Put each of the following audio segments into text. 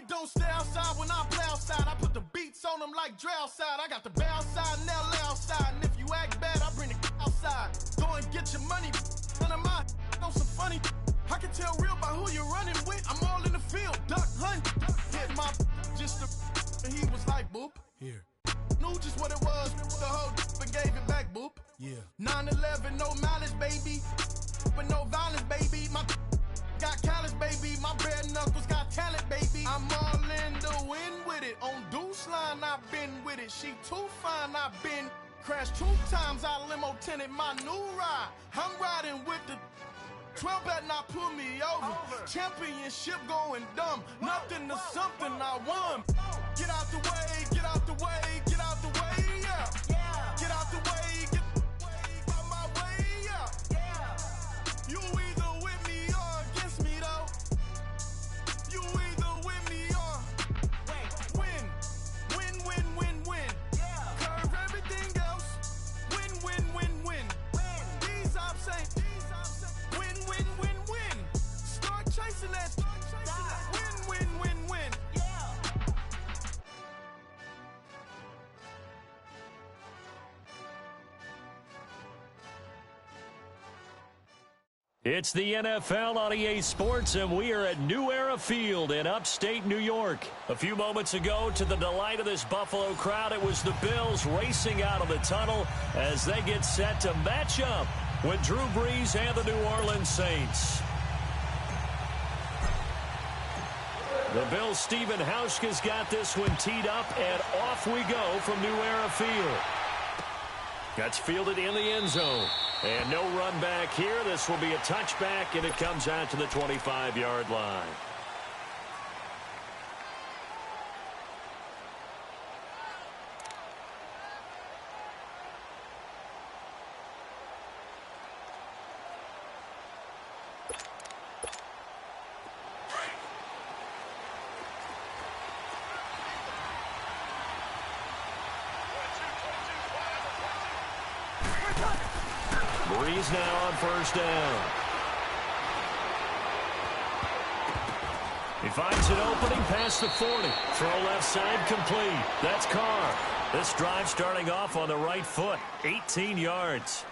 don't stay outside when I play outside. I put the beats on them like Dre outside. I got the bay outside and LA outside. And if you act bad, I bring the outside. Go and get your money. None of my on some funny. I can tell real by who you're running with. I'm all in the field, duck hunt. Hit my just the and he was like, boop. Here. Knew just what it was. The whole and gave it back, boop. Yeah. 9/11, no malice, baby. But no violence, baby. My got callous, baby. My bare knuckles got talent, baby. I'm all in the wind with it. On Deuce line, I've been with it. She too fine, I've been crashed 2 times. I limo tinted my new ride. I'm riding with the 12 better not pull me over. Championship going dumb. Nothing to something I won. Get out the way, get out the way, get out the way, yeah. Get out the way, get out my way, yeah. You either with me or against me, though. You either with me or win. Win, win, win, win. Curve everything else. Win, win, win, win. These ops ain't. Win, win, win, win. Start chasing that. Win, win, win, win. It's the NFL on EA Sports, and we are at New Era Field in upstate New York. A few moments ago, to the delight of this Buffalo crowd, it was the Bills racing out of the tunnel as they get set to match up with Drew Brees and the New Orleans Saints. The Bills' Stephen Hauschka's got this one teed up, and off we go from New Era Field. That's fielded in the end zone. And no run back here. This will be a touchback, and it comes out to the 25-yard line. Brees now on first down. He finds an opening past the 40. Throw left side complete. That's Carr. This drive starting off on the right foot. 18 yards.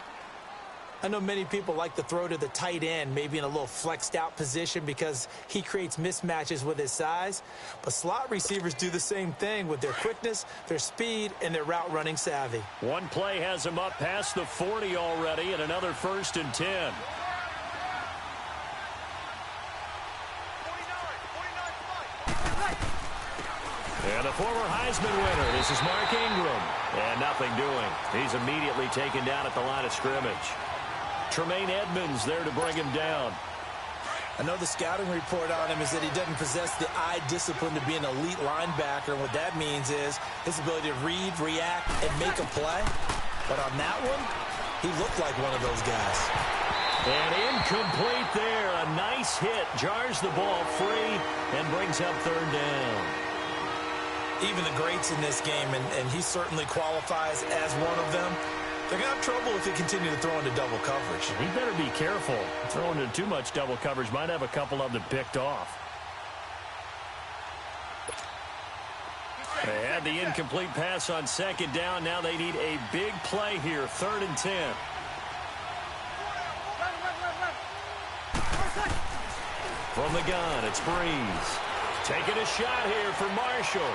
I know many people like to throw to the tight end, maybe in a little flexed out position because he creates mismatches with his size. But slot receivers do the same thing with their quickness, their speed, and their route running savvy. One play has him up past the 40 already, and another 1st and 10. And the former Heisman winner, this is Mark Ingram. And nothing doing. He's immediately taken down at the line of scrimmage. Tremaine Edmonds there to bring him down. I know the scouting report on him is that he doesn't possess the eye discipline to be an elite linebacker. And what that means is his ability to read, react, and make a play. But on that one, he looked like one of those guys. And incomplete there. A nice hit. Jars the ball free and brings up 3rd down. Even the greats in this game, and he certainly qualifies as one of them, they're going to have trouble if they continue to throw into double coverage. He better be careful. Throwing into too much double coverage might have a couple of them picked off. They had the incomplete pass on 2nd down. Now they need a big play here. 3rd and 10. From the gun, it's Brees. Taking a shot here for Marshall.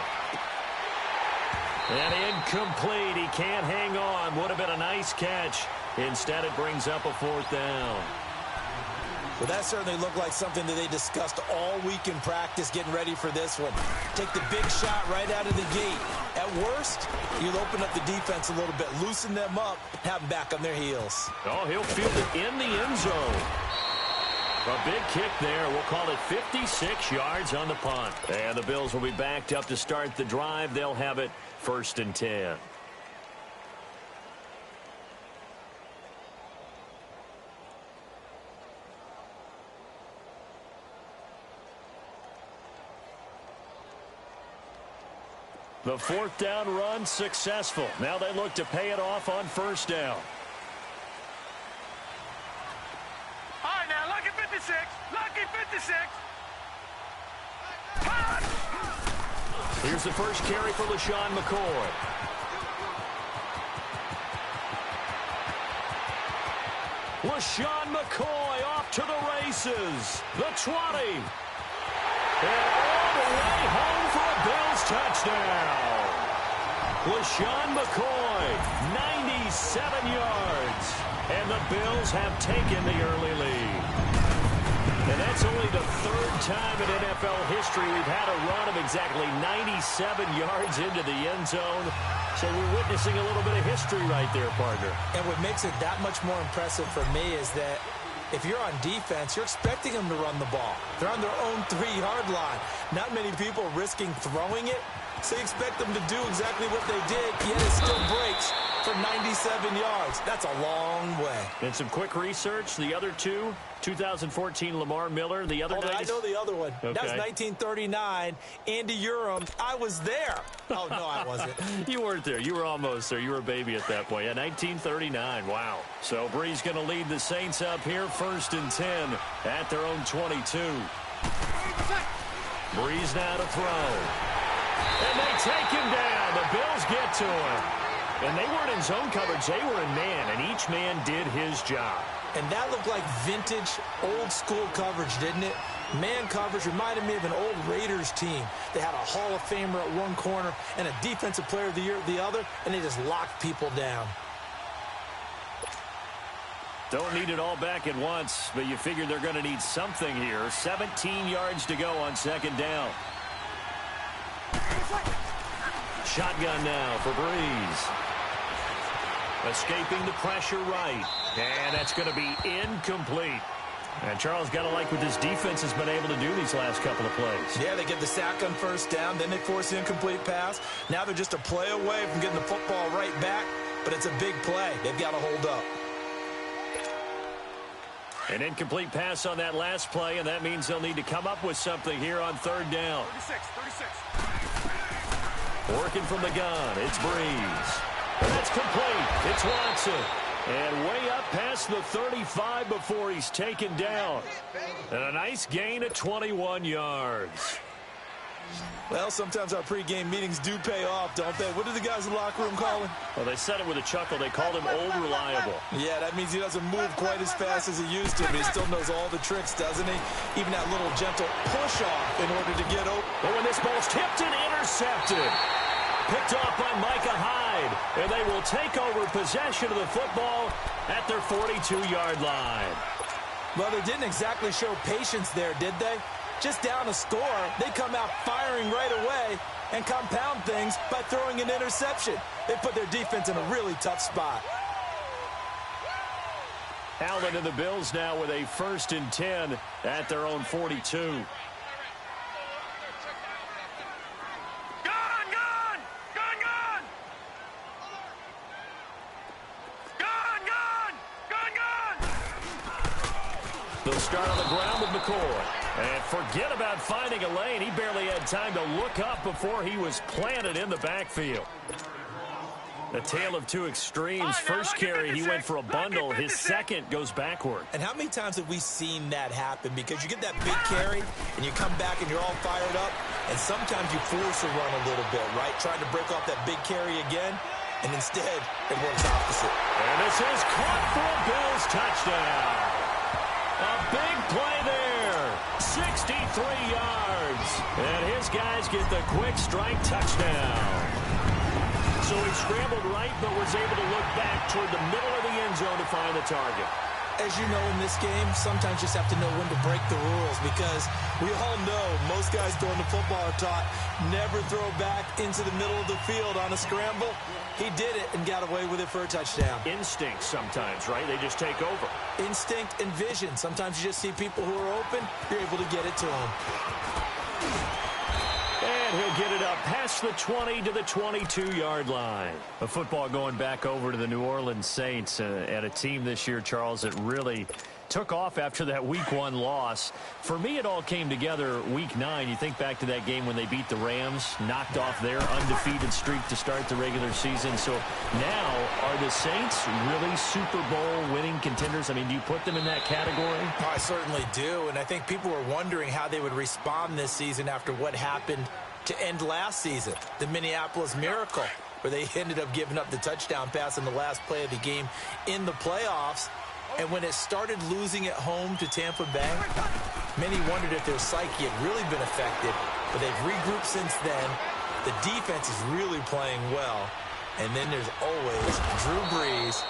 And incomplete. He can't hang on. Would have been a nice catch. Instead, it brings up a 4th down. Well, that certainly looked like something that they discussed all week in practice getting ready for this one. Take the big shot right out of the gate. At worst, you'll open up the defense a little bit, loosen them up, have them back on their heels. Oh, he'll field it in the end zone. A big kick there. We'll call it 56 yards on the punt. And the Bills will be backed up to start the drive. They'll have it 1st and 10. The 4th down run successful. Now they look to pay it off on 1st down. All right, now, lucky 56. Lucky 56. Here's the first carry for LaShawn McCoy. LaShawn McCoy off to the races. The 20. And all the way home for a Bills touchdown. LaShawn McCoy, 97 yards. And the Bills have taken the early lead. And that's only the third time in NFL history we've had a run of exactly 97 yards into the end zone. So we're witnessing a little bit of history right there, partner. And what makes it that much more impressive for me is that if you're on defense, you're expecting them to run the ball. They're on their own 3-yard line. Not many people risking throwing it, so you expect them to do exactly what they did, yet it still breaks for 97 yards. That's a long way. And some quick research. The other two, 2014 Lamar Miller. The other I know the other one. Okay. That was 1939. Andy Urim. I was there. Oh, no, I wasn't. You weren't there. You were almost there. You were a baby at that point. Yeah, 1939. Wow. So Brees going to lead the Saints up here, 1st and 10 at their own 22. Brees now to throw. And they take him down. The Bills get to him. And they weren't in zone coverage. They were in man, and each man did his job. And that looked like vintage, old-school coverage, didn't it? Man coverage reminded me of an old Raiders team. They had a Hall of Famer at one corner and a Defensive Player of the Year at the other, and they just locked people down. Don't need it all back at once, but you figure they're going to need something here. 17 yards to go on 2nd down. Shotgun now for Brees. Escaping the pressure right. And that's going to be incomplete. And Charles, got to like what this defense has been able to do these last couple of plays. Yeah, they get the sack on 1st down, then they force the incomplete pass. Now they're just a play away from getting the football right back, but it's a big play. They've got to hold up. An incomplete pass on that last play, and that means they'll need to come up with something here on 3rd down. 36. Working from the gun, it's Brees. And that's complete. It's Watson. And way up past the 35 before he's taken down. And a nice gain of 21 yards. Well, sometimes our pregame meetings do pay off, don't they? What do the guys in the locker room call him? Well, they said it with a chuckle. They called him Old Reliable. Yeah, that means he doesn't move quite as fast as he used to, but he still knows all the tricks, doesn't he? Even that little gentle push-off in order to get open. But when this ball's tipped and intercepted. Picked off by Micah Hyde. And they will take over possession of the football at their 42-yard line. Well, they didn't exactly show patience there, did they? Just down a score, they come out firing right away and compound things by throwing an interception. They put their defense in a really tough spot. Allen and the Bills now with a 1st and 10 at their own 42. They'll start on the ground with McCoy. And forget about finding a lane. He barely had time to look up before he was planted in the backfield. A tale of two extremes. First carry, he went for a bundle. His second goes backward. And how many times have we seen that happen? Because you get that big carry, and you come back and you're all fired up, and sometimes you force a run a little bit, right? Trying to break off that big carry again, and instead it works opposite. And this is caught for a Bills touchdown. A big play there. 63 yards. And his guys get the quick strike touchdown. So he scrambled right, but was able to look back toward the middle of the end zone to find the target. As you know, in this game, sometimes you just have to know when to break the rules, because we all know most guys throwing the football are taught never throw back into the middle of the field on a scramble. He did it and got away with it for a touchdown. Instinct sometimes, right? They just take over. Instinct and vision. Sometimes you just see people who are open, you're able to get it to them. And he'll get it up past the 20 to the 22-yard line. A football going back over to the New Orleans Saints, and a team this year, Charles, that really took off after that Week 1 loss. For me, it all came together Week 9. You think back to that game when they beat the Rams, knocked off their undefeated streak to start the regular season. So now, are the Saints really Super Bowl winning contenders? I mean, do you put them in that category? I certainly do, and I think people were wondering how they would respond this season after what happened to end last season, the Minneapolis Miracle, where they ended up giving up the touchdown pass in the last play of the game in the playoffs. And when it started losing at home to Tampa Bay, many wondered if their psyche had really been affected, but they've regrouped since then. The defense is really playing well. And then there's always Drew Brees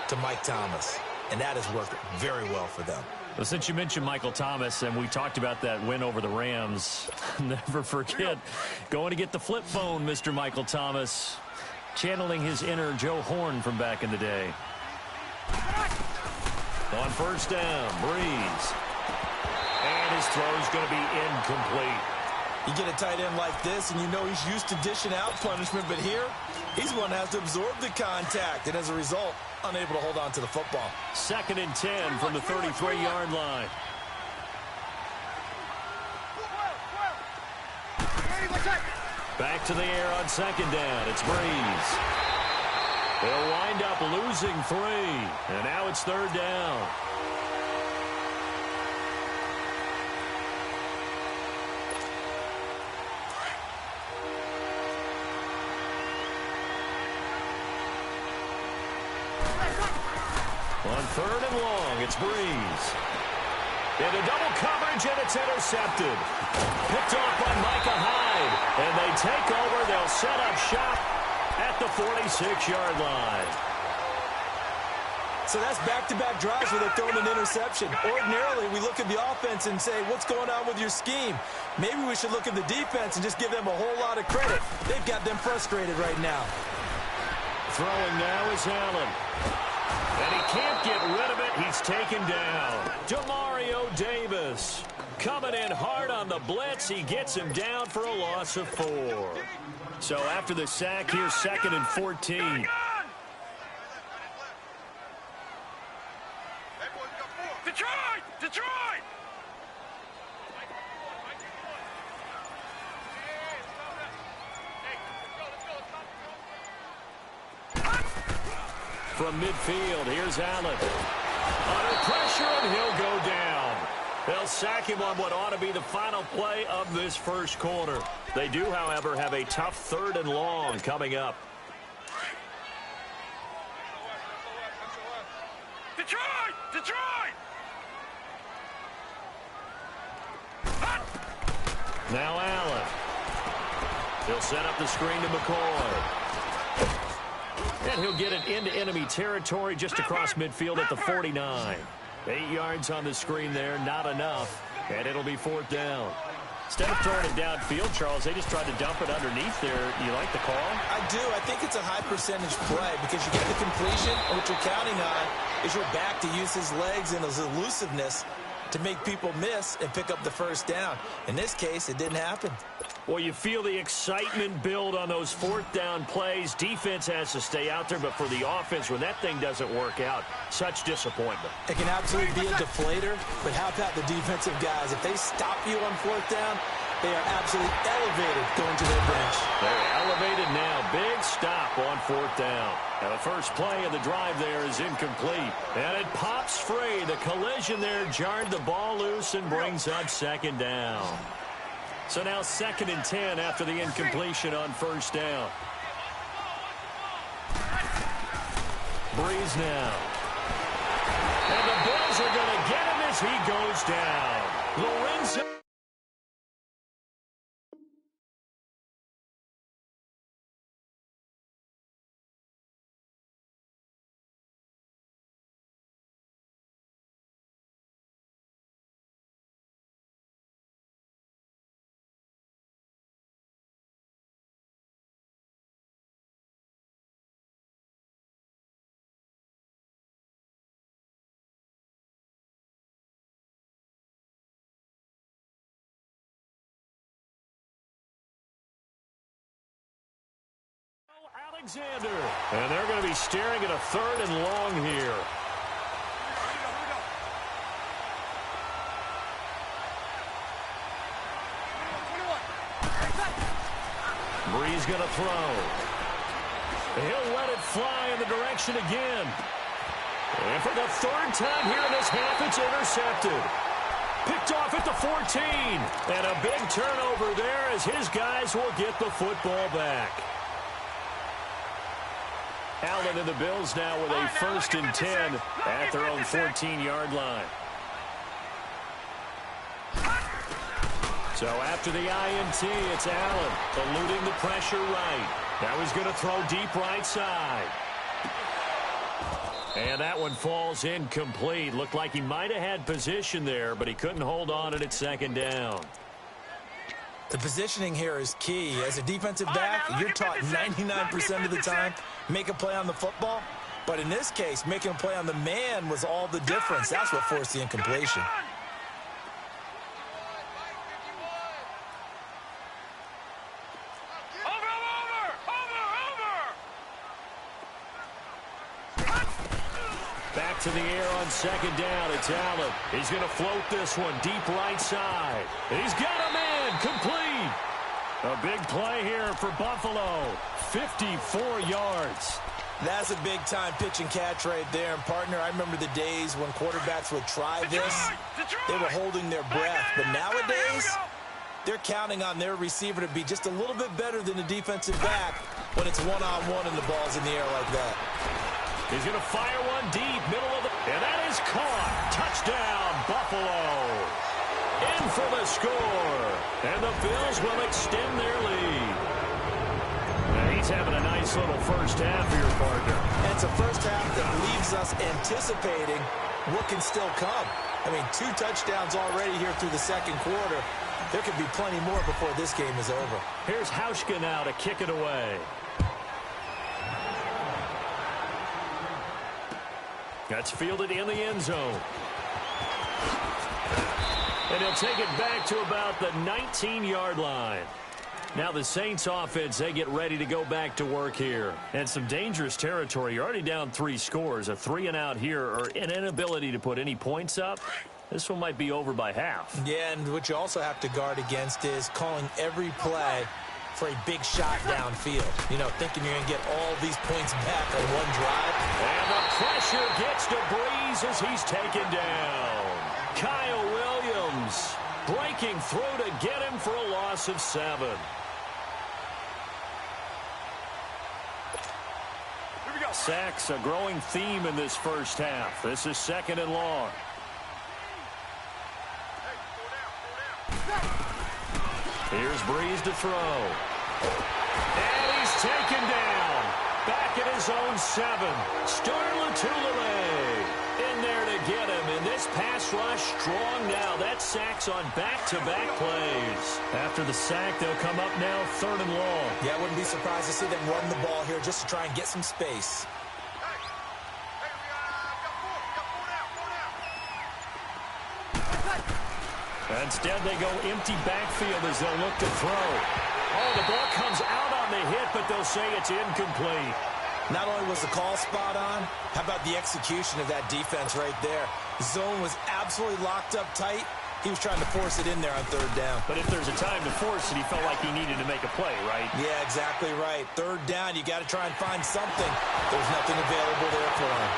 to Mike Thomas, and that has worked very well for them. Well, since you mentioned Michael Thomas, and we talked about that win over the Rams, never forget going to get the flip phone, Mr. Michael Thomas, channeling his inner Joe Horn from back in the day. On first down, Brees. And his throw's going to be incomplete. You get a tight end like this, and you know he's used to dishing out punishment, but here, he's one that has to absorb the contact, and as a result, unable to hold on to the football. 2nd and 10 from the 33-yard line. Back to the air on 2nd down. It's Brees. They'll wind up losing 3, and now it's 3rd down. On 3rd and long, it's Brees. Into double coverage, and it's intercepted. Picked off by Micah Hyde. And they take over. They'll set up shop at the 46-yard line. So that's back-to-back drives where they're throwing an interception. Ordinarily, we look at the offense and say, what's going on with your scheme? Maybe we should look at the defense and just give them a whole lot of credit. They've got them frustrated right now. Throwing now is Allen. And he can't get rid of it. He's taken down. Demario Davis coming in hard on the blitz. He gets him down for a loss of 4. So after the sack, here's 2nd and 14. Detroit! From midfield, here's Allen. Under pressure, and he'll go down. They'll sack him on what ought to be the final play of this first quarter. They do, however, have a tough 3rd and long coming up. Detroit! Now Allen. He'll set up the screen to McCoy. And he'll get it into enemy territory just across midfield at the 49. 8 yards on the screen there, not enough. And it'll be 4th down. Instead of throwing it downfield, Charles, they just tried to dump it underneath there. You like the call? I do. I think it's a high percentage play because you get the completion, and what you're counting on is your back to use his legs and his elusiveness to make people miss and pick up the first down. In this case, it didn't happen. Well, you feel the excitement build on those 4th down plays. Defense has to stay out there, but for the offense, when that thing doesn't work out, such disappointment. It can absolutely be a deflator, but how about the defensive guys? If they stop you on 4th down, they are absolutely elevated going to their bench. They're elevated now. Big stop on 4th down. Now the first play of the drive there is incomplete. And it pops free. The collision there jarred the ball loose and brings up 2nd down. So now 2nd and 10 after the incompletion on 1st down. Brees now. And the Bills are going to get him as he goes down. Lorenzo. Alexander. And they're going to be staring at a 3rd and long here. Brees going to throw. He'll let it fly in the direction again. And for the 3rd time here in this half, it's intercepted. Picked off at the 14. And a big turnover there as his guys will get the football back. Allen and the Bills now with a 1st and 10 at their own 14-yard line. So after the INT, it's Allen eluding the pressure right. Now he's going to throw deep right side. And that one falls incomplete. Looked like he might have had position there, but he couldn't hold on to it at 2nd down. The positioning here is key. As a defensive back, you're taught 99% of the time, make a play on the football. But in this case, making a play on the man was all the difference. That's what forced the incompletion. Back to the air on 2nd down. It's Allen. He's going to float this one deep right side. He's got a man complete. A big play here for Buffalo. 54 yards. That's a big-time pitch and catch right there. And, partner, I remember the days when quarterbacks would try this. They were holding their breath. But nowadays, they're counting on their receiver to be just a little bit better than the defensive back when it's one-on-one and the ball's in the air like that. He's going to fire one deep, middle of the... And that is caught. Touchdown, Buffalo. In for the score. And the Bills will extend their lead. Now he's having a nice little first half here, partner. And it's a first half that leaves us anticipating what can still come. I mean, 2 touchdowns already here through the 2nd quarter. There could be plenty more before this game is over. Here's Hauschka now to kick it away. That's fielded in the end zone. And he'll take it back to about the 19-yard line. Now the Saints offense, they get ready to go back to work here. And some dangerous territory. You're already down 3 scores. A 3-and-out here or an inability to put any points up. This one might be over by half. Yeah, and what you also have to guard against is calling every play for a big shot downfield. You know, thinking you're going to get all these points back on one drive. And the pressure gets to Breeze as he's taken down. Kyle Williams breaking through to get him for a loss of 7. Here we go. Sacks, a growing theme in this first half. This is 2nd and long. Here's Breeze to throw. And he's taken down. Back at his own 7. Starlatulele in there to get him. And this pass rush strong now. That sacks on back-to-back plays. After the sack, they'll come up now 3rd and long. Yeah, I wouldn't be surprised to see them run the ball here just to try and get some space. Instead, they go empty backfield as they'll look to throw. Oh, the ball comes out on the hit, but they'll say it's incomplete. Not only was the call spot on, how about the execution of that defense right there? The zone was absolutely locked up tight. He was trying to force it in there on 3rd down. But if there's a time to force it, he felt like he needed to make a play, right? Yeah, exactly right. 3rd down, you got to try and find something. There's nothing available there for him.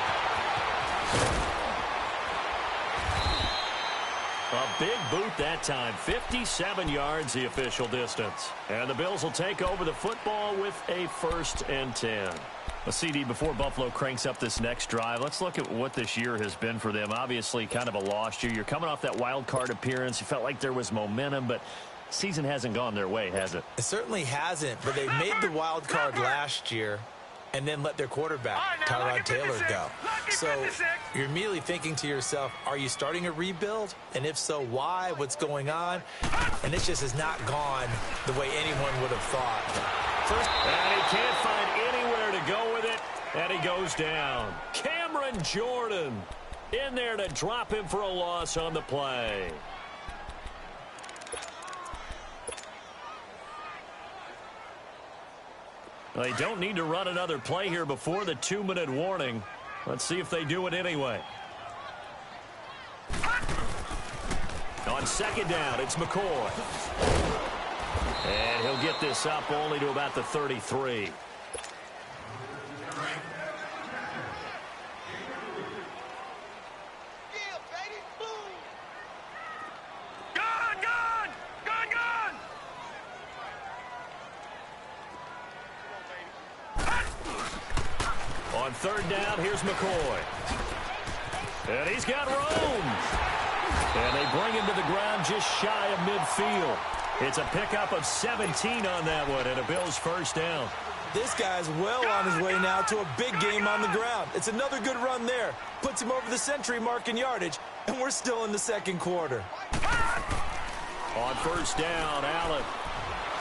A big boot that time. 57 yards the official distance. And the Bills will take over the football with a 1st and 10. A CD before Buffalo cranks up this next drive. Let's look at what this year has been for them. Obviously, kind of a lost year. You're coming off that wild card appearance. You felt like there was momentum, but season hasn't gone their way, has it? It certainly hasn't, but they made the wild card last year and then let their quarterback, Tyrod Taylor, go. So you're immediately thinking to yourself, are you starting a rebuild? And if so, why? What's going on? And this just has not gone the way anyone would have thought. And he can't find anywhere to go with it, and he goes down. Cameron Jordan in there to drop him for a loss on the play. They don't need to run another play here before the 2-minute warning. Let's see if they do it anyway. On 2nd down, it's McCoy. And he'll get this up only to about the 33. On third down, here's McCoy. And he's got room. And they bring him to the ground just shy of midfield. It's a pickup of 17 on that one and a Bills first down. This guy's well on his way now to a big game on the ground. It's another good run there. Puts him over the century mark in yardage, and we're still in the second quarter. On first down, Allen.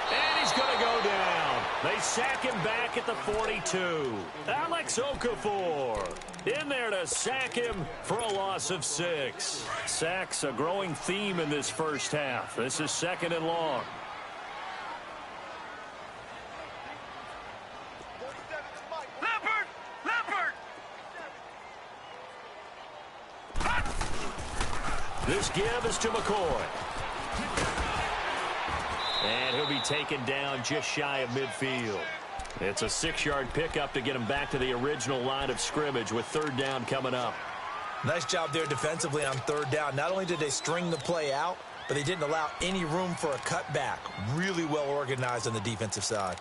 And he's going to go down. They sack him back at the 42. Alex Okafor in there to sack him for a loss of 6. Sacks a growing theme in this first half. This is second and long. This give is to McCoy. And he'll be taken down just shy of midfield. It's a 6-yard pickup to get him back to the original line of scrimmage with third down coming up. Nice job there defensively on third down. Not only did they string the play out, but they didn't allow any room for a cutback. Really well organized on the defensive side.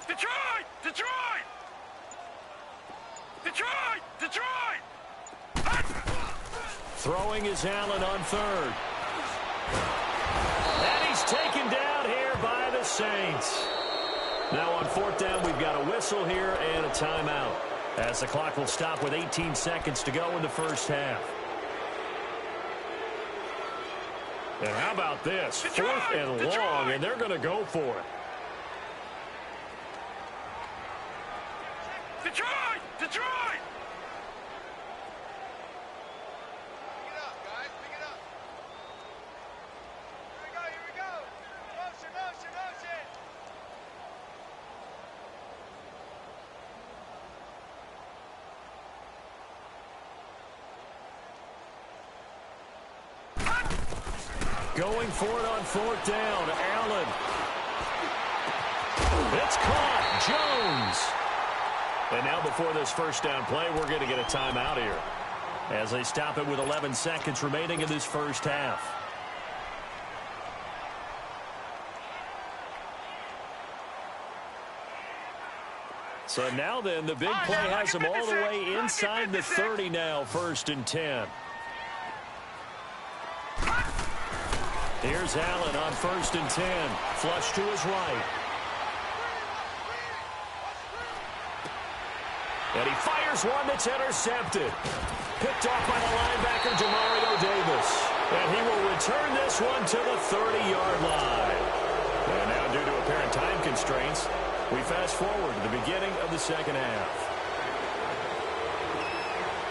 Detroit! Detroit! Detroit! Detroit! Throwing is Allen on third. And he's taken down here by the Saints. Now on fourth down, we've got a whistle here and a timeout, as the clock will stop with 18 seconds to go in the first half. And how about this? Fourth and long, and they're going to go for it. Detroit! Detroit! Pick it up, guys. Pick it up. Here we go. Here we go. Motion, motion, motion. Going for it on fourth down. Allen. It's caught. Jones. And now before this first down play, we're going to get a timeout here as they stop it with 11 seconds remaining in this first half. So now then, the big play has them all the way inside the 30 now, first and 10. Here's Allen on first and 10. Flush to his right. And he fires one that's intercepted. Picked off by the linebacker, Demario Davis. And he will return this one to the 30-yard line. And now, due to apparent time constraints, we fast forward to the beginning of the second half.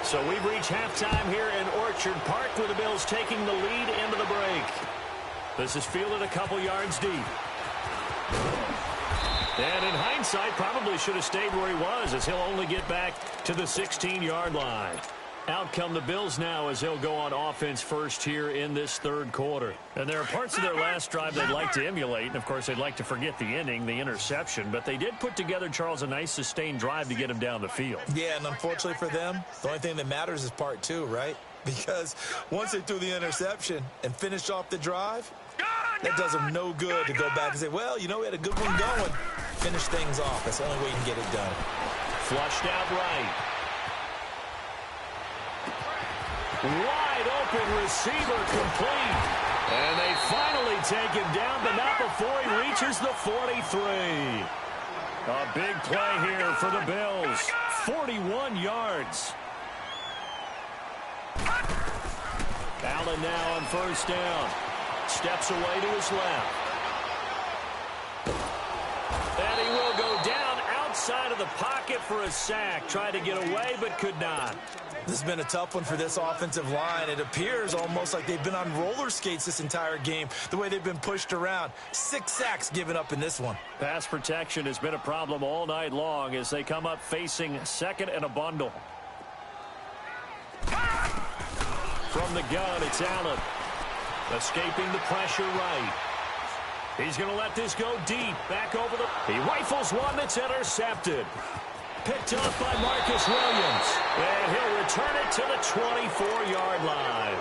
So we've reached halftime here in Orchard Park with the Bills taking the lead into the break. This is fielded a couple yards deep. And in hindsight, probably should have stayed where he was, as he'll only get back to the 16-yard line. Out come the Bills now as they'll go on offense first here in this third quarter. And there are parts of their last drive they'd like to emulate. And, of course, they'd like to forget the ending, the interception. But they did put together, Charles, a nice sustained drive to get him down the field. Yeah, and unfortunately for them, the only thing that matters is part two, right? Because once they threw the interception and finished off the drive, that does them no good to go back and say, well, you know, we had a good one going. Finish things off. That's the only way you can get it done. Flushed out right. Wide open receiver complete. And they finally take him down, but not before he reaches the 43. A big play here for the Bills. 41 yards. Allen now on first down. Steps away to his left. And he will go down outside of the pocket for a sack. Tried to get away, but could not. This has been a tough one for this offensive line. It appears almost like they've been on roller skates this entire game, the way they've been pushed around. 6 sacks given up in this one. Pass protection has been a problem all night long as they come up facing second and a bundle. From the gun, it's Allen. Escaping the pressure right. He's going to let this go deep. Back over the... He rifles one that's intercepted. Picked off by Marcus Williams. And he'll return it to the 24-yard line.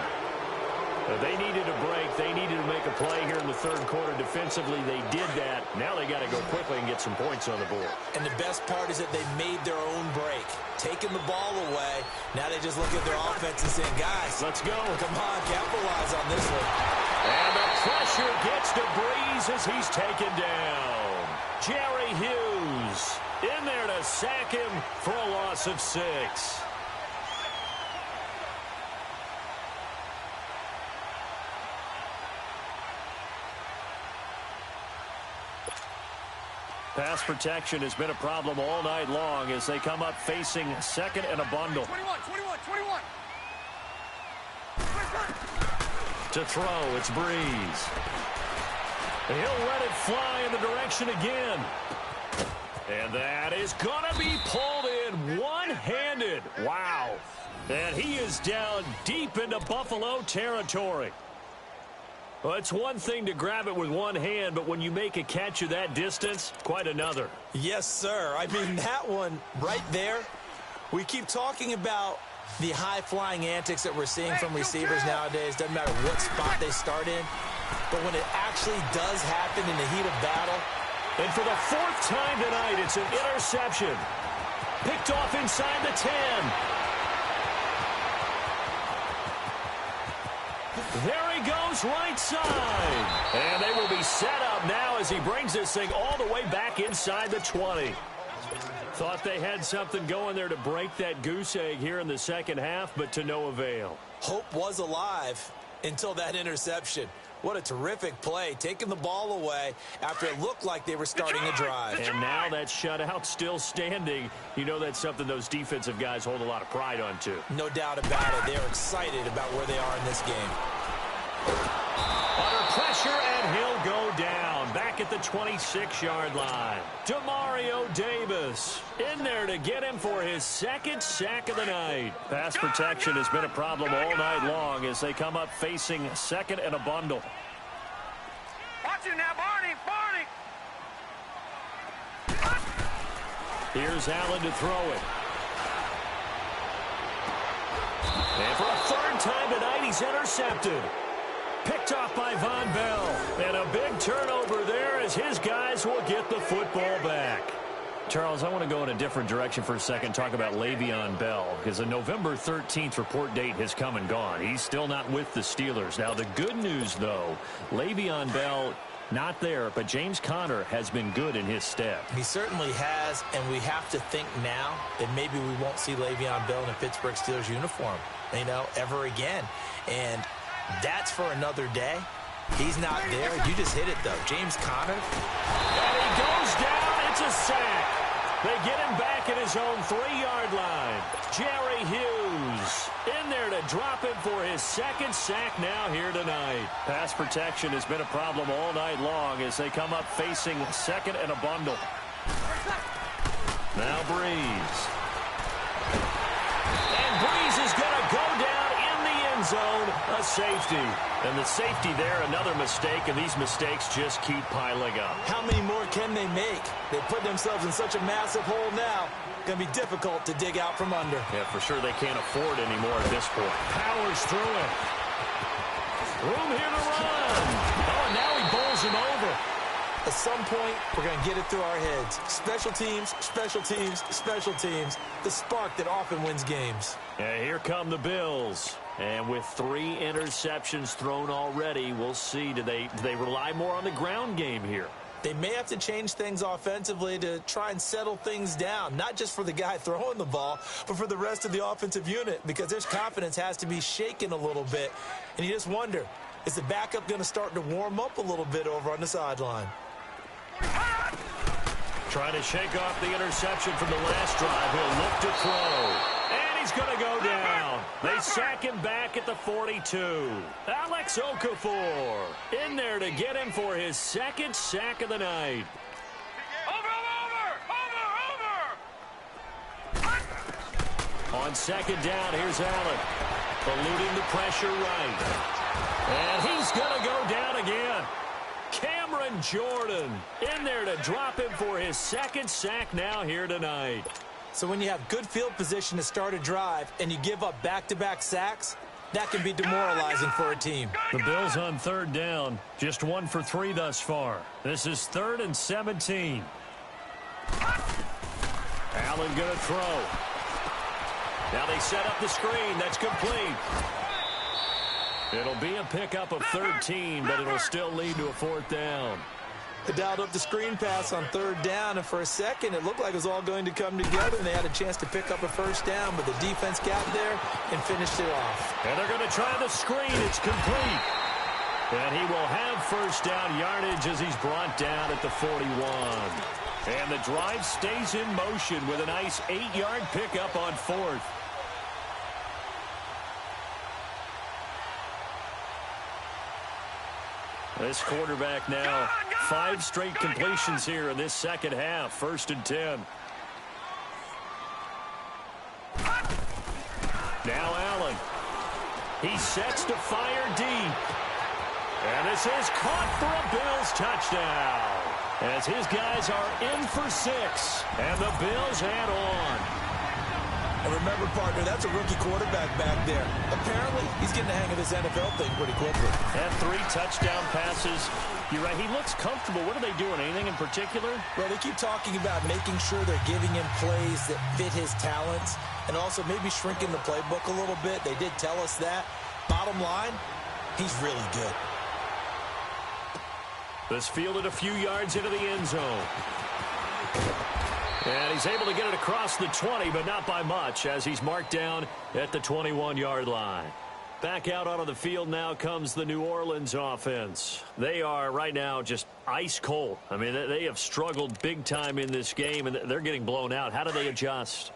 They needed a break. They needed to make a play here in the third quarter. Defensively, they did that. Now they got to go quickly and get some points on the board. And the best part is that they made their own break. Taking the ball away. Now they just look at their offense and say, guys, let's go. Come on, capitalize on this one. And the pressure gets to Breeze as he's taken down. Jerry Hughes in there to sack him for a loss of 6. Pass protection has been a problem all night long as they come up facing second and a bundle. 21. To throw, it's Breeze. He'll let it fly in the direction again. And that is going to be pulled in one-handed. Wow. And he is down deep into Buffalo territory. Well, it's one thing to grab it with one hand, but when you make a catch of that distance, quite another. Yes, sir. I mean, that one right there, we keep talking about the high-flying antics that we're seeing from receivers nowadays. Doesn't matter what spot they start in. But when it actually does happen in the heat of battle, and for the 4th time tonight, it's an interception. Picked off inside the 10. There he goes, right side. And they will be set up now as he brings this thing all the way back inside the 20. Thought they had something going there to break that goose egg here in the second half, but to no avail. Hope was alive until that interception. What a terrific play, taking the ball away after it looked like they were starting a drive. And now that shutout still standing. You know that's something those defensive guys hold a lot of pride on, too. No doubt about it. They're excited about where they are in this game. Under pressure, and he'll go down. Back at the 26-yard line. Demario Davis in there to get him for his 2nd sack of the night. Pass protection has been a problem all night long as they come up facing second and a bundle. Watch it now, Barney. Here's Allen to throw it. And for a 3rd time tonight, he's intercepted. Picked off by Von Bell. And a big turnover there as his guys will get the football back. Charles, I want to go in a different direction for a second, talk about Le'Veon Bell, because the November 13th report date has come and gone. He's still not with the Steelers. Now, the good news, though, Le'Veon Bell not there, but James Conner has been good in his stead. He certainly has, and we have to think now that maybe we won't see Le'Veon Bell in a Pittsburgh Steelers uniform, ever again. And that's for another day. He's not there. You just hit it, though. James Conner. And he goes down. It's a sack. They get him back at his own 3-yard line. Jerry Hughes in there to drop him for his 2nd sack now here tonight. Pass protection has been a problem all night long as they come up facing second and a bundle. Now Breeze. And Breeze is going to go down in the end zone, a safety. And the safety there, another mistake, and these mistakes just keep piling up. How many more can they make? They put themselves in such a massive hole now. Going to be difficult to dig out from under. Yeah, for sure they can't afford anymore at this point. Powers through it. Room here to run. Oh, and now he bowls him over. At some point, we're going to get it through our heads. Special teams, special teams, special teams. The spark that often wins games. Yeah, here come the Bills. And with 3 interceptions thrown already, we'll see. Do they rely more on the ground game here? They may have to change things offensively to try and settle things down, not just for the guy throwing the ball, but for the rest of the offensive unit, because their confidence has to be shaken a little bit. And you just wonder, is the backup going to start to warm up a little bit over on the sideline? Trying to shake off the interception from the last drive. He'll look to throw. And he's going to go down. They sack him back at the 42. Alex Okafor in there to get him for his 2nd sack of the night. On 2nd down, here's Allen. Eluding the pressure right. And he's going to go down again. Cameron Jordan in there to drop him for his second sack now here tonight. So when you have good field position to start a drive and you give up back-to-back sacks, that can be demoralizing for a team. The Bills on third down, just 1 for 3 thus far. This is 3rd and 17. Allen going to throw. Now they set up the screen. That's complete. It'll be a pickup of 13, but it'll still lead to a 4th down. They dialed up the screen pass on 3rd down, and for a second it looked like it was all going to come together, and they had a chance to pick up a 1st down, but the defense got there and finished it off. And they're going to try the screen. It's complete. And he will have 1st down yardage as he's brought down at the 41. And the drive stays in motion with a nice 8-yard pickup on 4th. This quarterback now 5 straight completions here in this second half. 1st and 10. Now Allen. He sets to fire deep. And this is caught for a Bills touchdown. As his guys are in for 6. And the Bills add on. And remember, partner, that's a rookie quarterback back there. Apparently, he's getting the hang of this NFL thing pretty quickly. Had 3 touchdown passes. You're right, he looks comfortable. What are they doing? Anything in particular? Well, they keep talking about making sure they're giving him plays that fit his talents and also maybe shrinking the playbook a little bit. They did tell us that. Bottom line, he's really good. This fielded a few yards into the end zone. And he's able to get it across the 20, but not by much, as he's marked down at the 21-yard line. Back out onto the field now comes the New Orleans offense. They are right now just ice cold. I mean, they have struggled big time in this game, and they're getting blown out. How do they adjust?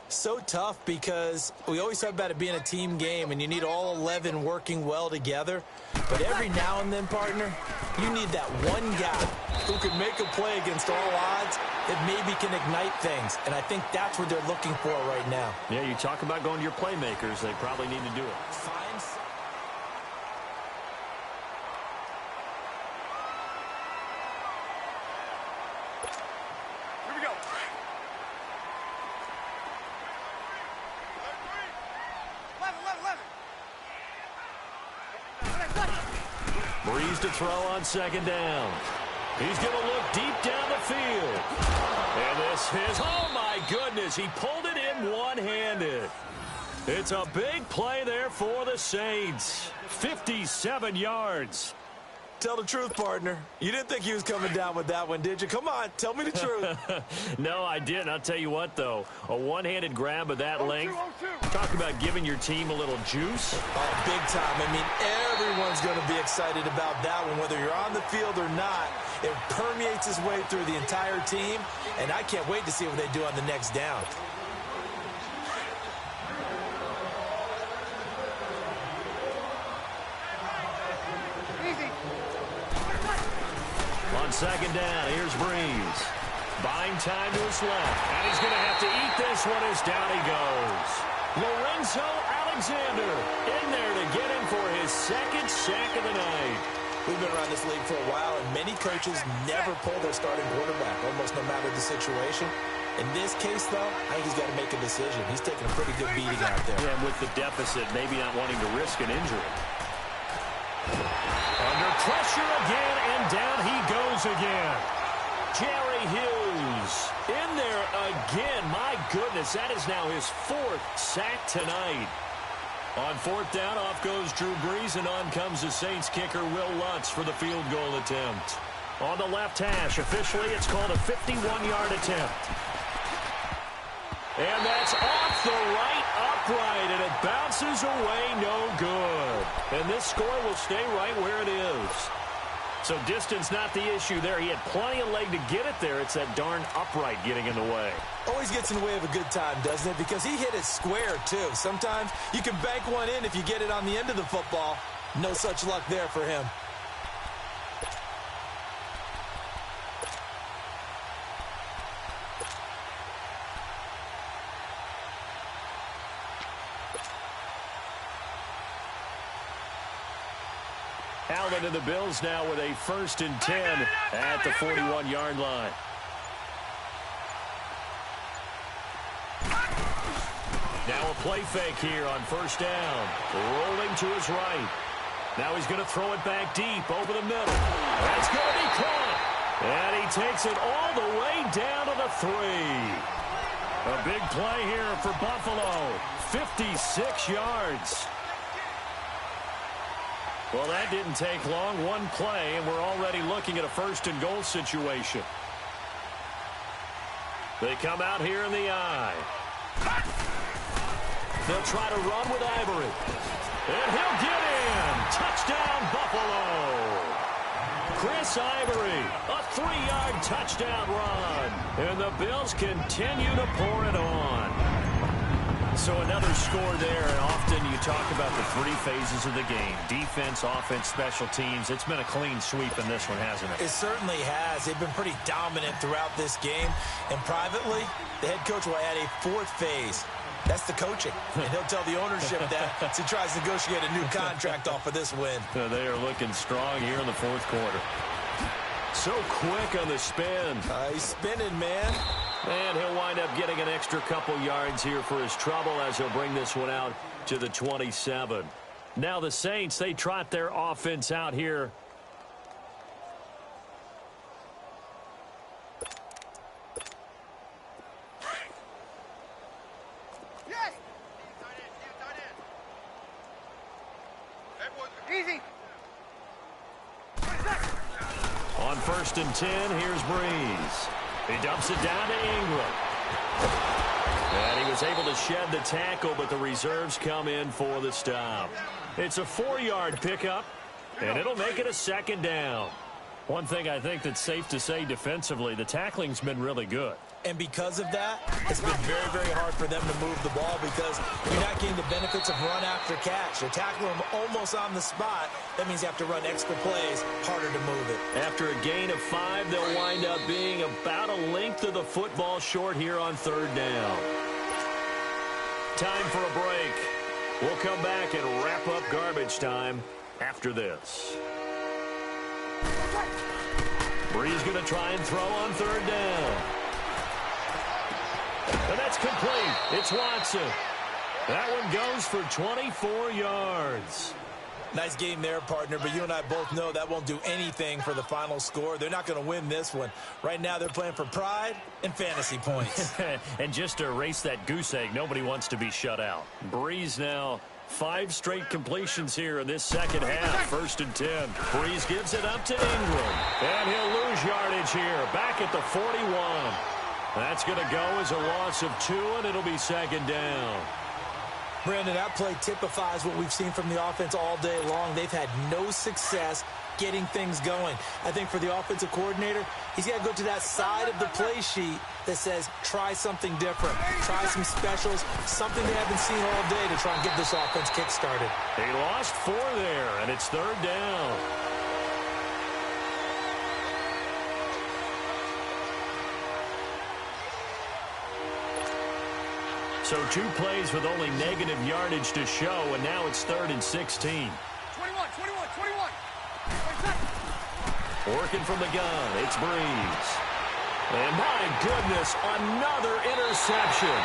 So tough because we always talk about it being a team game, and you need all 11 working well together. But every now and then, partner, you need that one guy who can make a play against all odds that maybe can ignite things. And I think that's what they're looking for right now. Yeah, you talk about going to your playmakers. They probably need to do it. Here we go. Breeze to throw on 2nd down. He's going to look deep down the field. And this is, oh my goodness, he pulled it in one-handed. It's a big play there for the Saints. 57 yards. Tell the truth, partner. You didn't think he was coming down with that one, did you? Come on, tell me the truth. No, I didn't. I'll tell you what, though. A one-handed grab of that length. Talk about giving your team a little juice. Oh, big time. I mean, everyone's going to be excited about that one, whether you're on the field or not. It permeates its way through the entire team, and I can't wait to see what they do on the next down. On 2nd down, here's Breeze. Buying time to his left, and he's going to have to eat this one as down he goes. Lorenzo Alexander in there to get him for his 2nd sack of the night. We've been around this league for a while, and many coaches never pull their starting quarterback, almost no matter the situation. In this case, though, I think he's got to make a decision. He's taking a pretty good beating out there. Yeah, and with the deficit, maybe not wanting to risk an injury. Under pressure again, and down he goes again. Jerry Hughes in there again. My goodness, that is now his 4th sack tonight. On 4th down, off goes Drew Brees, and on comes the Saints kicker, Will Lutz, for the field goal attempt. On the left hash, officially, it's called a 51-yard attempt. And that's off the right upright, and it bounces away, no good. And this score will stay right where it is. So distance not the issue there. He had plenty of leg to get it there. It's that darn upright getting in the way. Always gets in the way of a good time, doesn't it? Because he hit it square, too. Sometimes you can bank one in if you get it on the end of the football. No such luck there for him. Allen and the Bills now with a 1st and 10 at the 41-yard line. Now a play fake here on 1st down. Rolling to his right. Now he's going to throw it back deep over the middle. That's going to be caught. And he takes it all the way down to the 3. A big play here for Buffalo. 56 yards. Well, that didn't take long. One play, and we're already looking at a 1st and goal situation. They come out here in the I. They'll try to run with Ivory. And he'll get in. Touchdown, Buffalo. Chris Ivory, a 3-yard touchdown run. And the Bills continue to pour it on. So another score there, and often you talk about the 3 phases of the game. Defense, offense, special teams. It's been a clean sweep in this one, hasn't it? It certainly has. They've been pretty dominant throughout this game. And privately, the head coach will add a 4th phase. That's the coaching. And he'll tell the ownership that as he tries to negotiate a new contract off of this win. They are looking strong here in the 4th quarter. So quick on the spin. He's spinning, man. And he'll wind up getting an extra couple yards here for his trouble as he'll bring this one out to the 27. Now the Saints, they trot their offense out here. Easy. On 1st and 10, here's Breeze. He dumps it down to Ingram. And he was able to shed the tackle, but the reserves come in for the stop. It's a 4-yard pickup, and it'll make it a 2nd down. One thing I think that's safe to say defensively, the tackling's been really good. And because of that, it's been very, very hard for them to move the ball because you're not getting the benefits of run after catch. They're tackling them almost on the spot. That means you have to run extra plays, harder to move it. After a gain of 5, they'll wind up being about a length of the football short here on 3rd down. Time for a break. We'll come back and wrap up garbage time after this. Breeze going to try and throw on 3rd down. And that's complete. It's Watson. That one goes for 24 yards. Nice game there, partner, but you and I both know that won't do anything for the final score. They're not going to win this one. Right now, they're playing for pride and fantasy points. And just to erase that goose egg, nobody wants to be shut out. Breeze now, 5 straight completions here in this 2nd half. 1st and 10. Breeze gives it up to Ingram. And he'll lose yardage here. Back at the 41. That's going to go as a loss of 2, and it'll be 2nd down. Brandon, that play typifies what we've seen from the offense all day long. They've had no success getting things going. I think for the offensive coordinator, he's got to go to that side of the play sheet that says try something different. Try some specials, something they haven't seen all day to try and get this offense kick-started. He lost 4 there, and it's 3rd down. So 2 plays with only negative yardage to show, and now it's 3rd and 16. 21. Working from the gun, it's Breeze. And my goodness, another interception.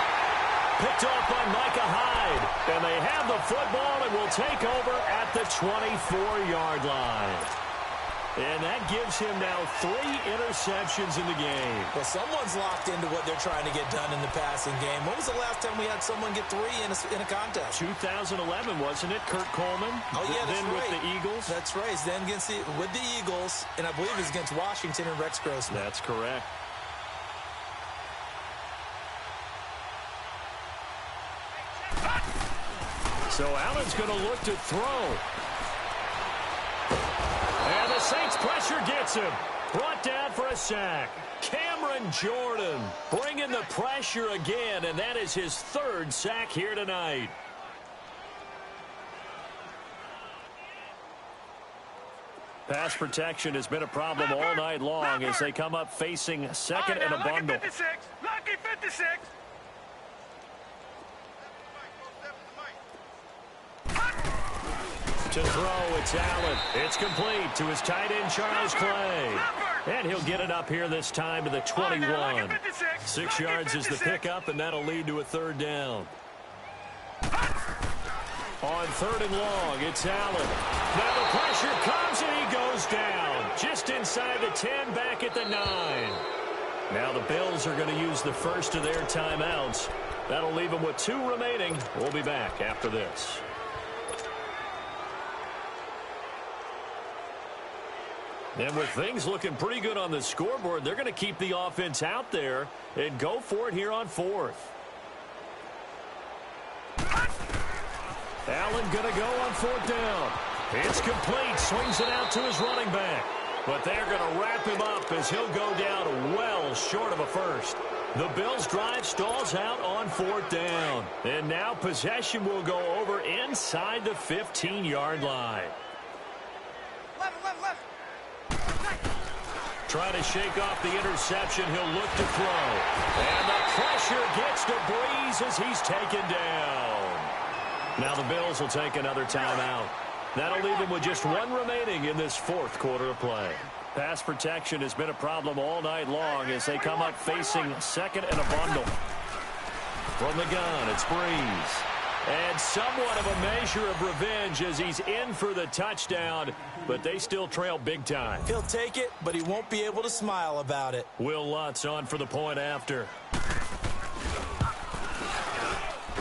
Picked off by Micah Hyde. And they have the football and will take over at the 24-yard line. And that gives him now 3 interceptions in the game. Well, someone's locked into what they're trying to get done in the passing game. When was the last time we had someone get 3 in a contest? 2011, wasn't it? Kurt Coleman. Oh, yeah, that's then right. with the Eagles. That's right. Then with the Eagles, and I believe it was against Washington and Rex Grossman. That's correct. So Allen's going to look to throw. And the Saints pressure gets him. Brought down for a sack. Cameron Jordan bringing the pressure again, and that is his 3rd sack here tonight. Pass protection has been a problem all night long as they come up facing 2nd and a bundle. Lucky 56. Lucky 56. To throw, it's Allen. It's complete to his tight end, Charles Clay. And he'll get it up here this time to the 21. 6 yards is the pickup, and that'll lead to a third down. On 3rd and long, it's Allen. Now the pressure comes, and he goes down. Just inside the 10, back at the 9. Now the Bills are going to use the first of their timeouts. That'll leave them with 2 remaining. We'll be back after this. And with things looking pretty good on the scoreboard, they're going to keep the offense out there and go for it here on 4th. Allen going to go on 4th down. It's complete. Swings it out to his running back. But they're going to wrap him up as he'll go down well short of a first. The Bills' drive stalls out on 4th down. And now possession will go over inside the 15-yard line. Left. Trying to shake off the interception. He'll look to throw. And the pressure gets to Breeze as he's taken down. Now the Bills will take another timeout. That'll leave them with just 1 remaining in this 4th quarter of play. Pass protection has been a problem all night long as they come up facing 2nd and a bundle. From the gun, it's Breeze. And somewhat of a measure of revenge as he's in for the touchdown, but they still trail big time. He'll take it, but he won't be able to smile about it. Will Lutz on for the point after.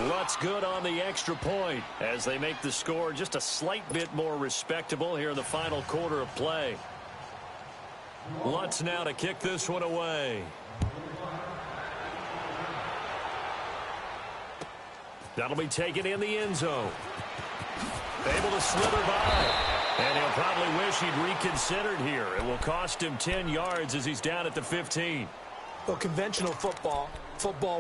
Lutz good on the extra point as they make the score just a slight bit more respectable here in the final quarter of play. Lutz now to kick this one away. That'll be taken in the end zone. Able to slither by. And he'll probably wish he'd reconsidered here. It will cost him 10 yards as he's down at the 15. Well, conventional football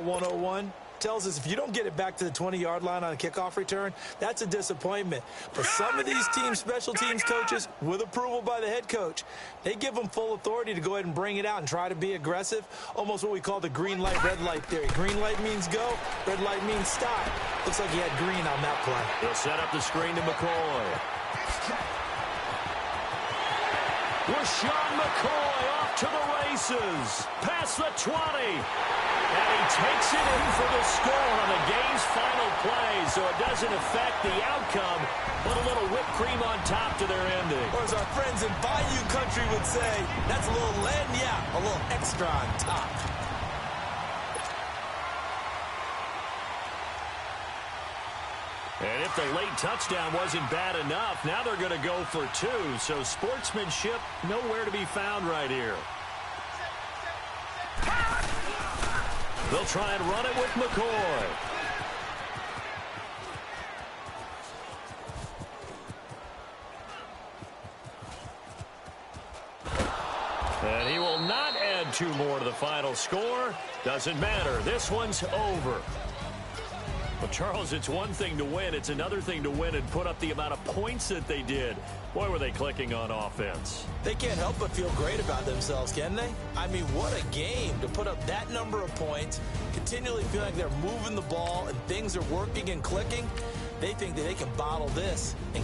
101, tells us if you don't get it back to the 20-yard line on a kickoff return, that's a disappointment. But some of these teams, special teams coaches, with approval by the head coach, they give them full authority to go ahead and bring it out and try to be aggressive, almost what we call the green light, red light theory. Green light means go, red light means stop. Looks like he had green on that play. He'll set up the screen to McCoy. Rashawn McCoy off to the races. Past the 20. And he takes it in for the score on the game's final play, so it doesn't affect the outcome, but a little whipped cream on top to their ending. Or as our friends in Bayou Country would say, that's a little a little extra on top. And if the late touchdown wasn't bad enough, now they're going to go for 2, so sportsmanship nowhere to be found right here. They'll try and run it with McCoy. And he will not add 2 more to the final score. Doesn't matter. This one's over. Well, Charles, it's one thing to win. It's another thing to win and put up the amount of points that they did. Boy, were they clicking on offense. They can't help but feel great about themselves, can they? I mean, what a game to put up that number of points, continually feel like they're moving the ball and things are working and clicking. They think that they can bottle this and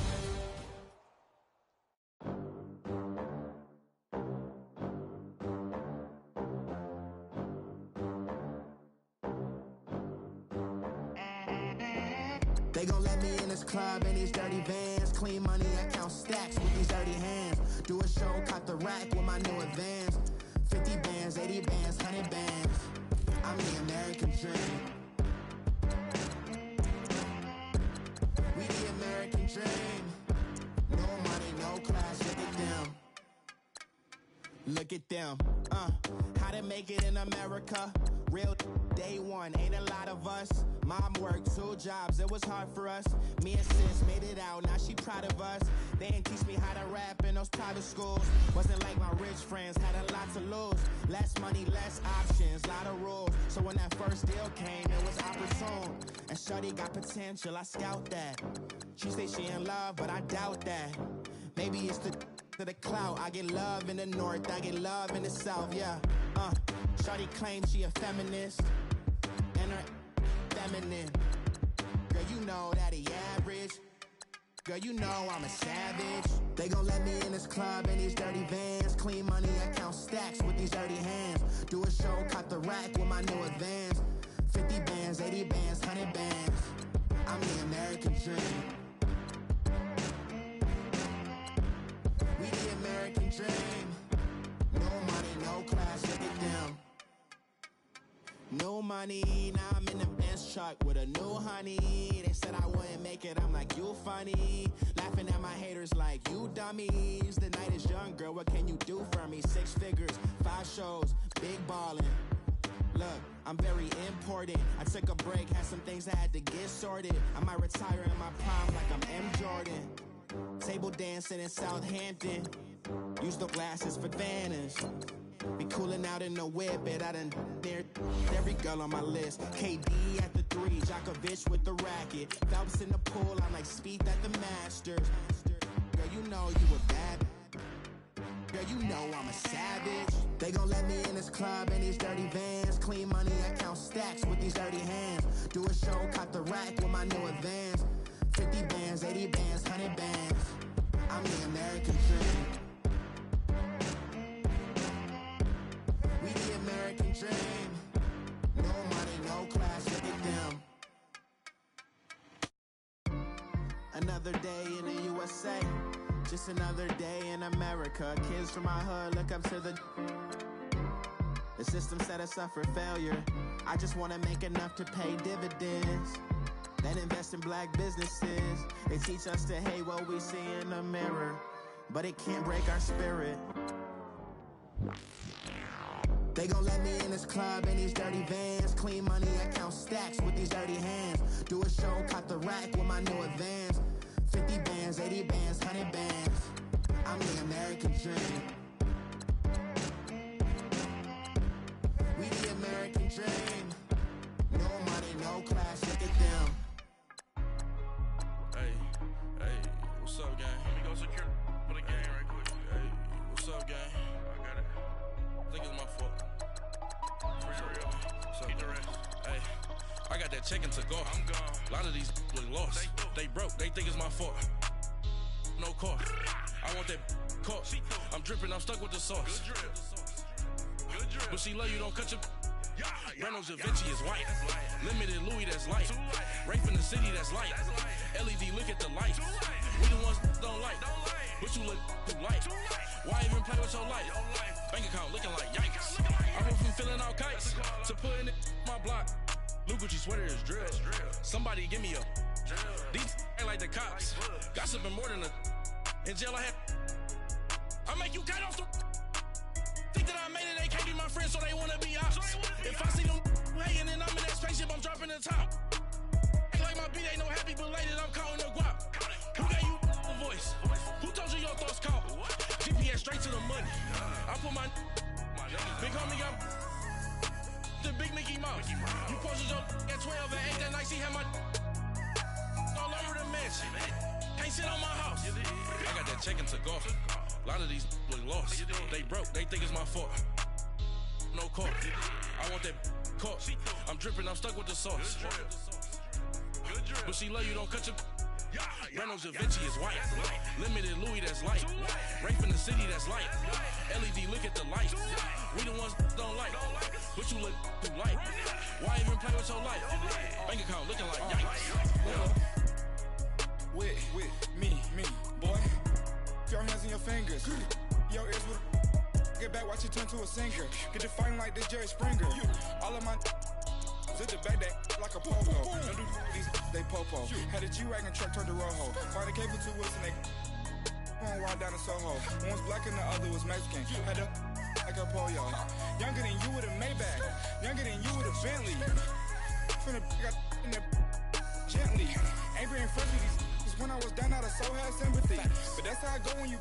they gon' let me in this club in these dirty vans. Clean money, I count stacks with these dirty hands. Do a show, caught the rack with my new advance. 50 bands, 80 bands, 100 bands. I'm the American dream. We the American dream. No money, no class, look at them. Look at them. How to make it in America. Real day one, ain't a lot of us. Mom worked 2 jobs, it was hard for us. Me and sis made it out, now she proud of us. They didn't teach me how to rap in those private schools. Wasn't like my rich friends, had a lot to lose. Less money, less options, lot of rules. So when that first deal came, it was opportune. And shorty got potential, I scout that. She say she in love, but I doubt that. Maybe it's to the clout. I get love in the north, I get love in the south, yeah. Shorty claims she a feminist, and her feminine. Girl, you know that he average. Girl, you know I'm a savage. They gon' let me in this club in these dirty vans. Clean money, I count stacks with these dirty hands. Do a show, caught the rack with my new advance. 50 bands, 80 bands, 100 bands. I'm the American dream. We the American dream. No money, no class, look at them. No money, now I'm in the Benz truck with a new honey. They said I wouldn't make it, I'm like, you funny. Laughing at my haters like, you dummies. The night is young, girl, what can you do for me? 6 figures, 5 shows, big ballin'. Look, I'm very important. I took a break, had some things I had to get sorted. I might retire in my prime like I'm M. Jordan. Table dancing in Southampton. Use the glasses for Vannas. Be cooling out in the whip, but I done dared every girl on my list. KD at the 3, Djokovic with the racket. Phelps in the pool, I'm like Speed at the Masters. Girl, you know you a bad. Girl, you know I'm a savage. They gon' let me in this club in these dirty vans. Clean money, I count stacks with these dirty hands. Do a show, caught the rack with my new advance. 50 bands, 80 bands, 100 bands. I'm the American dream. We the American dream. No money, no class, look at them. Another day in the USA. Just another day in America. Kids from my hood look up to the system set us up for failure. I just wanna make enough to pay dividends. Then invest in black businesses. They teach us to hate what we see in the mirror, but it can't break our spirit. They gon' let me in this club in these dirty vans. Clean money, I count stacks with these dirty hands. Do a show, caught the rack with my new advance. 50 bands, 80 bands, 100 bands. I'm the American dream. We the American dream. No money, no class, look at them. Hey, what's up, gang? Let me go secure for the gang right quick. Hey, what's up, gang? I got it. I think it's my fault. For real. What's up, keep the rest. Hey, I got that check-in to go. I'm gone. A lot of these look lost. They broke. They think it's my fault. No cost. I want that cost. I'm dripping. I'm stuck with the sauce. Good drip. But she love you. Don't cut your. Reynolds Da Vinci is white. Limited Louis, that's light. Rape in the city, that's light. LED, look at the lights. We the ones don't like. But you look too light. Why even play with your life? Bank account looking like yikes. I went from filling out kites to putting it in my block. Blue Gucci sweater is drill. Somebody give me a. These ain't like the cops. Gossiping more than a. In jail I had. I make you cut off the. Think that I made it, they can't be my friends, so they wanna be ops. If I see them hanging and I'm in that spaceship, I'm dropping the top. Ain't like my beat ain't no happy belated, I'm counting the guap. Who gave you a voice? Who told you your thoughts count? GPS straight to the money. I put my big homie got the big Mickey Mouse. You posted your at 12 and 8 that night, she had my all over the mansion. Can't sit on my house. I got that check-in to go. A lot of these look lost. They broke, they think it's my fault. No cost. I want that cost. I'm dripping, I'm stuck with the sauce. But she love you, don't cut your. Reynolds Da Vinci is white. Limited Louis, that's light. Rape in the city, that's light. LED, look at the lights. We the ones don't like. But you look too light. Why even play with your life? Bank account looking like yikes. With me, boy. Your hands in your fingers. Your ears with get back, watch it turn to a singer. Get it fighting like this Jerry Springer. All of my sit the back that like a pogo. Don't do these they popo. Had a G-Wagon truck turned to Rojo. Find a cable 2 wheels and they on ride down to Soho. One was black and the other was Mexican. Had a like a pollo. Younger than you with a Maybach. Younger than you with a Bentley. Finna got in there gently. Angry and friendly. When I was down out of so had sympathy. But that's how I go when you